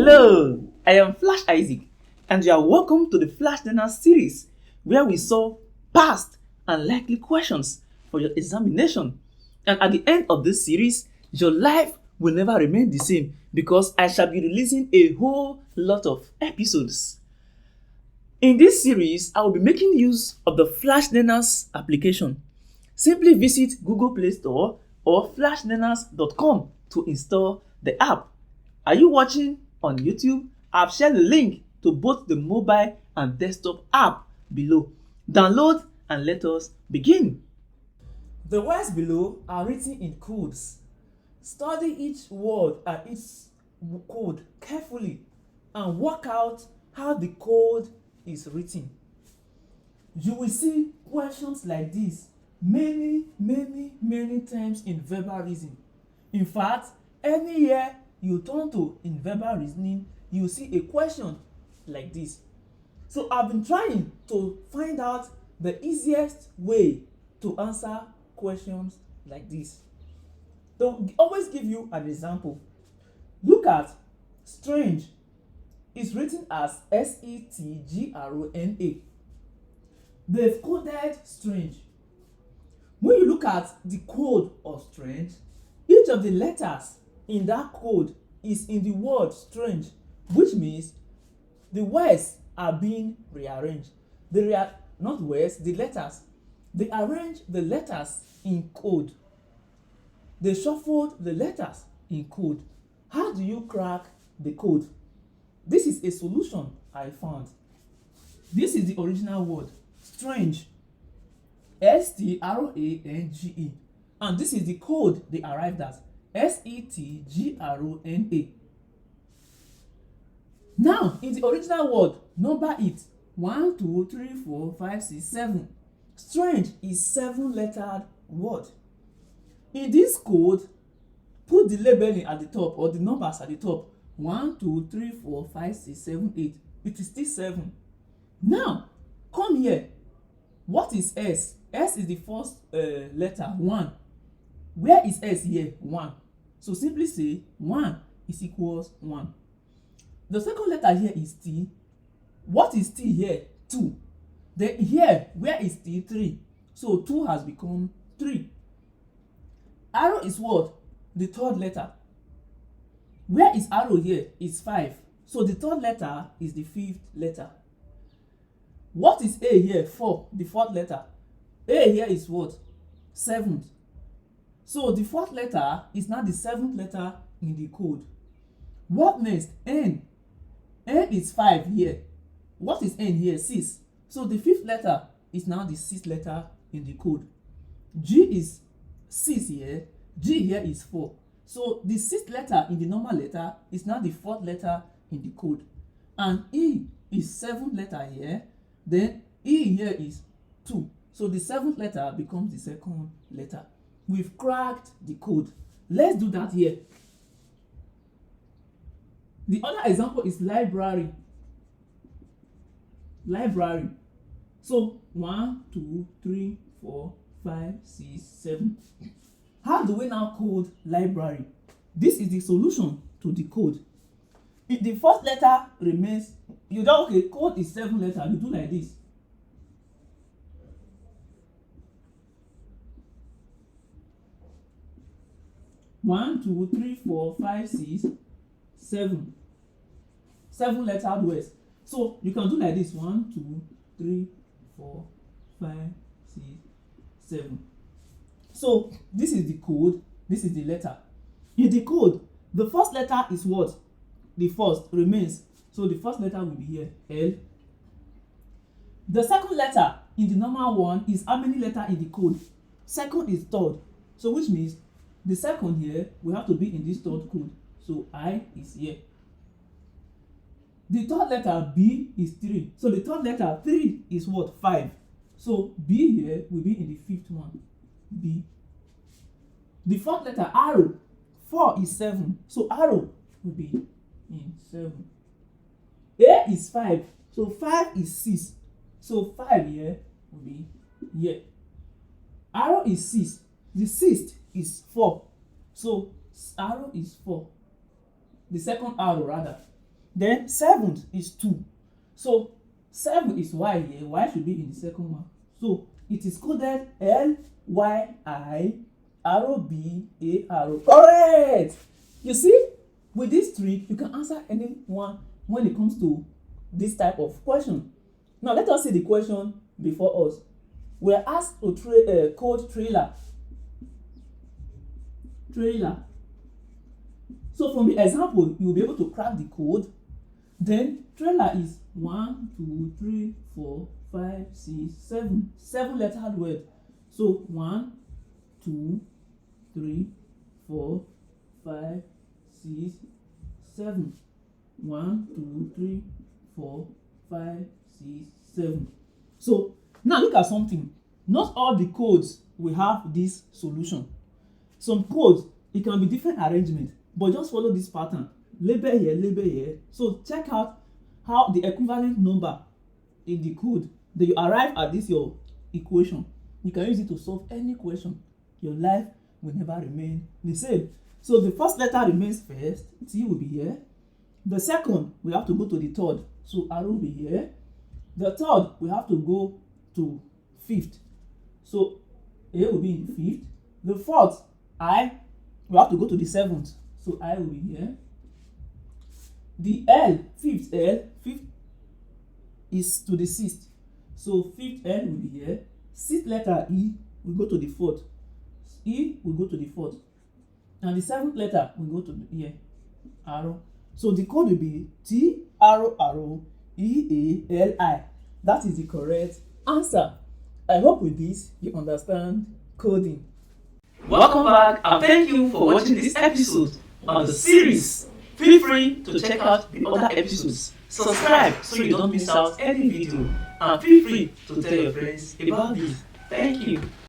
Hello, I am Flash Isaac, and you are welcome to the Flashlearners series, where we solve past and likely questions for your examination. And at the end of this series, your life will never remain the same because I shall be releasing a whole lot of episodes. In this series, I will be making use of the Flashlearners application. Simply visit Google Play Store or flashlearners.com to install the app. Are you watching on YouTube? I've shared the link to both the mobile and desktop app below. Download and let us begin. The words below are written in codes. Study each word and its code carefully and work out how the code is written. You will see questions like this many times in verbal reasoning. In fact, any year you turn to in verbal reasoning, you see a question like this. So I've been trying to find out the easiest way to answer questions like this. They'll always give you an example. Look at strange. It's written as SETGRONA. They've coded strange. When you look at the code of strange, each of the letters in that code is in the word strange, which means the words are being rearranged. Not words, the letters. They arranged the letters in code. They shuffled the letters in code. How do you crack the code? This is a solution I found. This is the original word, strange. STRANGE. And this is the code they arrived at, SETGRONA. Now, in the original word, number it 1, 2, 3, 4, 5, 6, 7. Strange is 7-lettered word. In this code, put the labeling at the top or the numbers at the top. 1, 2, 3, 4, 5, 6, 7, 8. It is still 7. Now, come here. What is S? S is the first letter, 1. Where is S here? 1. So simply say 1 is equals 1. The second letter here is T. What is T here? 2. Then here, where is T? 3. So 2 has become 3. Arrow is what? The third letter. Where is arrow here? It's 5. So the third letter is the 5th letter. What is A here? 4, the 4th letter. A here is what? 7th. So the 4th letter is now the 7th letter in the code. What next? N. N is 5 here. What is N here? 6. So the 5th letter is now the 6th letter in the code. G is 6 here. G here is 4. So the 6th letter in the normal letter is now the 4th letter in the code. And E is 7th letter here. Then E here is 2. So the 7th letter becomes the 2nd letter. We've cracked the code. Let's do that here. The other example is library. Library. So 1, 2, 3, 4, 5, 6, 7. How do we now code library? This is the solution to the code. If the first letter remains, you don't, okay, code is 7 letters, you do like this. One, 2, 3, 4, 5, 6, 7. 7-lettered words. So you can do like this. 1, 2, 3, 4, 5, 6, 7. So this is the code. This is the letter. In the code, the first letter is what? The first remains. So the first letter will be here, L. The second letter in the normal one is how many letters in the code? Second is third. So which means the second here will have to be in this third code. So I is here. The third letter B is 3. So the third letter 3 is what? 5. So B here will be in the 5th one. B. The fourth letter arrow 4 is 7. So arrow will be in 7. A is 5. So 5 is 6. So 5 here will be here. Arrow is 6. The 6th is 4. So arrow is 4. The second arrow rather. Then 7 is 2. So 7 is Y here. Y should be in the second one. So it is coded LYI arrow B A arrow. Correct! You see, with this trick, you can answer any one when it comes to this type of question. Now let us see the question before us. We are asked to code trailer. So from the example, you will be able to crack the code. Then trailer is 1, 2, 3, 4, 5, 6, 7. 7 lettered word. So 1, 2, 3, 4, 5, 6, 7. 1, 2, 3, 4, 5, 6, 7. So now look at something. Not all the codes will have this solution. Some codes, it can be different arrangement, but just follow this pattern. Label here, label here. So check out how the equivalent number in the code that you arrive at this your equation. You can use it to solve any question. Your life will never remain the same. So the first letter remains first. T will be here. The second, we have to go to the third. So arrow will be here. The third, we have to go to fifth. So A will be in the fifth. The fourth, I, we have to go to the seventh. So I will be here. The L, fifth is to the sixth. So fifth L will be here. Sixth letter E will go to the fourth. E will go to the fourth. And the seventh letter will go to here. Arrow. So the code will be T arrow arrow E A L I. That is the correct answer. I hope with this you understand coding. Welcome back and thank you for watching this episode on the series. Feel free to check out the other episodes. Subscribe so you don't miss out any video, and feel free to tell your friends about this. Thank you.